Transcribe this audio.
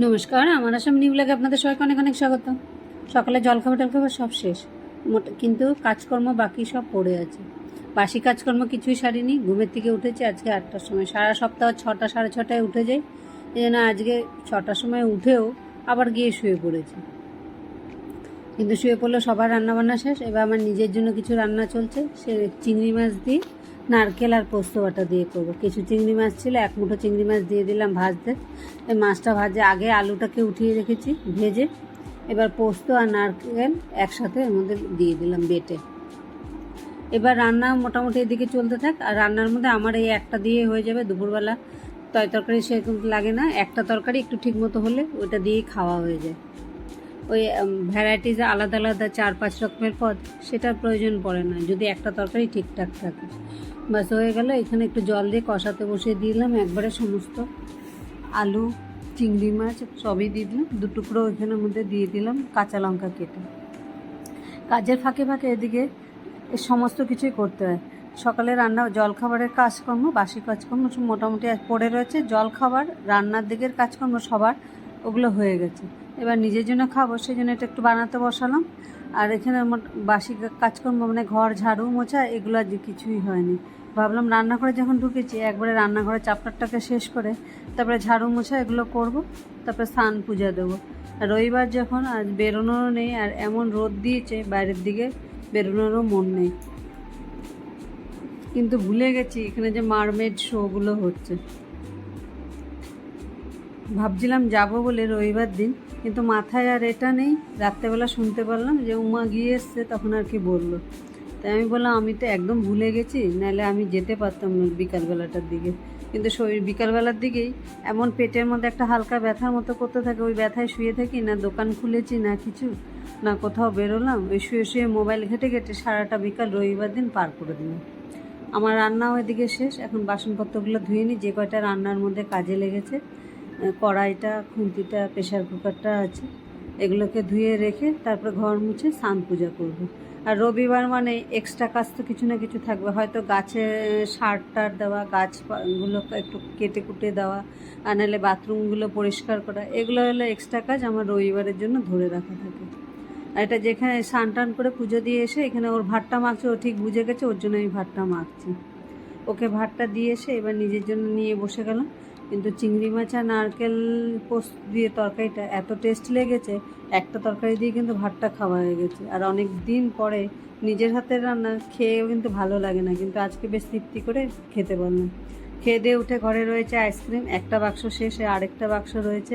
নমস্কার, আমার আসাম নিউ ব্লগে আপনাদের সবাইকে অনেক অনেক স্বাগত। সকালে জলখাবার টলখাবার সব শেষ, কিন্তু কাজকর্ম বাকি সব পড়ে আছে। বাসি কাজকর্ম কিছুই সারিনি। ঘুমের থেকে উঠেছি আজকে 8টার সময়। সারা সপ্তাহ 6টা সাড়ে 6টায় উঠে যাই, এই জন্য আজকে 6টার সময় উঠেও আবার গিয়ে শুয়ে পড়েছি। কিন্তু শুয়ে পড়লেও সবার রান্নাবান্না শেষ। এবার আমার নিজের জন্য কিছু রান্না চলছে। সে চিংড়ি মাছ দিয়ে নারকেল আর পোস্ত বাটা দিয়ে করবো। কিছু চিংড়ি মাছ ছিল, 1 মুঠো চিংড়ি মাছ দিয়ে দিলাম ভাজতে। এই মাছটা ভাজে আগে আলুটাকে উঠিয়ে রেখেছি ভেজে, এবার পোস্ত আর নারকেল একসাথে এর মধ্যে দিয়ে দিলাম বেটে। এবার রান্না মোটামুটি এদিকে চলতে থাক। আর রান্নার মধ্যে আমার এই একটা দিয়ে হয়ে যাবে। দুপুরবেলা তরকারি সেরকম লাগে না, একটা তরকারি একটু ঠিক মতো হলে ওইটা দিয়েই খাওয়া হয়ে যায়। ওই ভ্যারাইটিস আলাদা আলাদা 4-5 রকমের পদ, সেটার প্রয়োজন পড়ে না যদি একটা তরকারি ঠিকঠাক থাকে। বাস হয়ে গেল। এখানে একটু জল দিয়ে কষাতে বসিয়ে দিলাম একবারে সমস্ত আলু চিংড়ি মাছ সবই দিয়ে দিলাম। 2 টুকরো এখানের মধ্যে দিয়ে দিলাম কাঁচা লঙ্কা কেটে। কাজের ফাঁকে ফাঁকে এদিকে সমস্ত কিছুই করতে হয়। সকালে রান্না জলখাবারের কাজকর্ম বাসি কাজকর্ম সব মোটামুটি পড়ে রয়েছে। জলখাবার রান্নার দিকের কাজকর্ম সবার ওগুলো হয়ে গেছে। এবার নিজের জন্য খাবো, সেই জন্য এটা একটু বানাতে বসালাম। আর এখানে আমার বাসি কাজকর্ম মানে ঘর ঝাড়ু মোছা এগুলো আজ কিছুই হয়নি। ভাবলাম রান্নাঘরে যখন ঢুকেছি একবারে রান্নাঘরে চাপটারটাকে শেষ করে তারপরে ঝাড়ু মোছা এগুলো করব, তারপরে স্নান পূজা দেবো। আর রবিবার যখন আজ বেরোনোরও নেই, আর এমন রোদ দিয়েছে বাইরের দিকে বেরোনোরও মন নেই। কিন্তু ভুলে গেছি এখানে যে মারমেড শোগুলো হচ্ছে। ভাবছিলাম যাব বলে রবিবার দিন, কিন্তু মাথায় আর এটা নেই। রাত্রেবেলা শুনতে পারলাম যে উমা গিয়ে এসছে, তখন আর কি বললো। তাই আমি বললাম আমি তো একদম ভুলে গেছি, নাহলে আমি যেতে পারতাম না বিকালবেলাটার দিকে। কিন্তু শরীর বিকালবেলার দিকেই এমন পেটের মধ্যে একটা হালকা ব্যথার মতো করতে থাকে, ওই ব্যথায় শুয়ে থাকি, না দোকান খুলেছি না কিছু, না কোথাও বেরোলাম। ওই শুয়ে শুয়ে মোবাইল ঘেটে ঘেটে সারাটা বিকাল রবিবার দিন পার করে দিলাম। আমার রান্নাও এদিকে শেষ। এখন বাসনপত্রগুলো ধুয়ে নিই, যে কয়টা রান্নার মধ্যে কাজে লেগেছে। কড়াইটা, খুন্তিটা, প্রেশার কুকারটা আছে, এগুলোকে ধুয়ে রেখে তারপরে ঘর মুছে স্নান পূজা করব। আর রবিবার মানে এক্সট্রা কাজ তো কিছু না কিছু থাকবে। হয়তো গাছে সার টার দেওয়া, গাছগুলো একটু কেটে কুটে দেওয়া, আর নাহলে বাথরুমগুলো পরিষ্কার করা, এগুলো হলো এক্সট্রা কাজ আমার রবিবারের জন্য ধরে রাখা থাকে। আর এটা যেখানে স্নান টান করে পুজো দিয়ে এসে এখানে ওর ভাতটা মাখছে, ও ঠিক বুঝে গেছে, ওর জন্য আমি ভাতটা মাখছি। ওকে ভাতটা দিয়ে এসে এবার নিজের জন্য নিয়ে বসে গেলাম। কিন্তু চিংড়ি মাছ আর নারকেল পোস্ত দিয়ে তরকারিটা এত টেস্ট লেগেছে, একটা তরকারি দিয়ে কিন্তু ভাতটা খাওয়া হয়ে গেছে। আর অনেক দিন পরে নিজের হাতের রান্না খেয়েও কিন্তু ভালো লাগে না, কিন্তু আজকে বেশ তৃপ্তি করে খেতে পারলাম। খেয়ে দিয়ে উঠে ঘরে রয়েছে আইসক্রিম, একটা বাক্স শেষে আরেকটা বাক্স রয়েছে।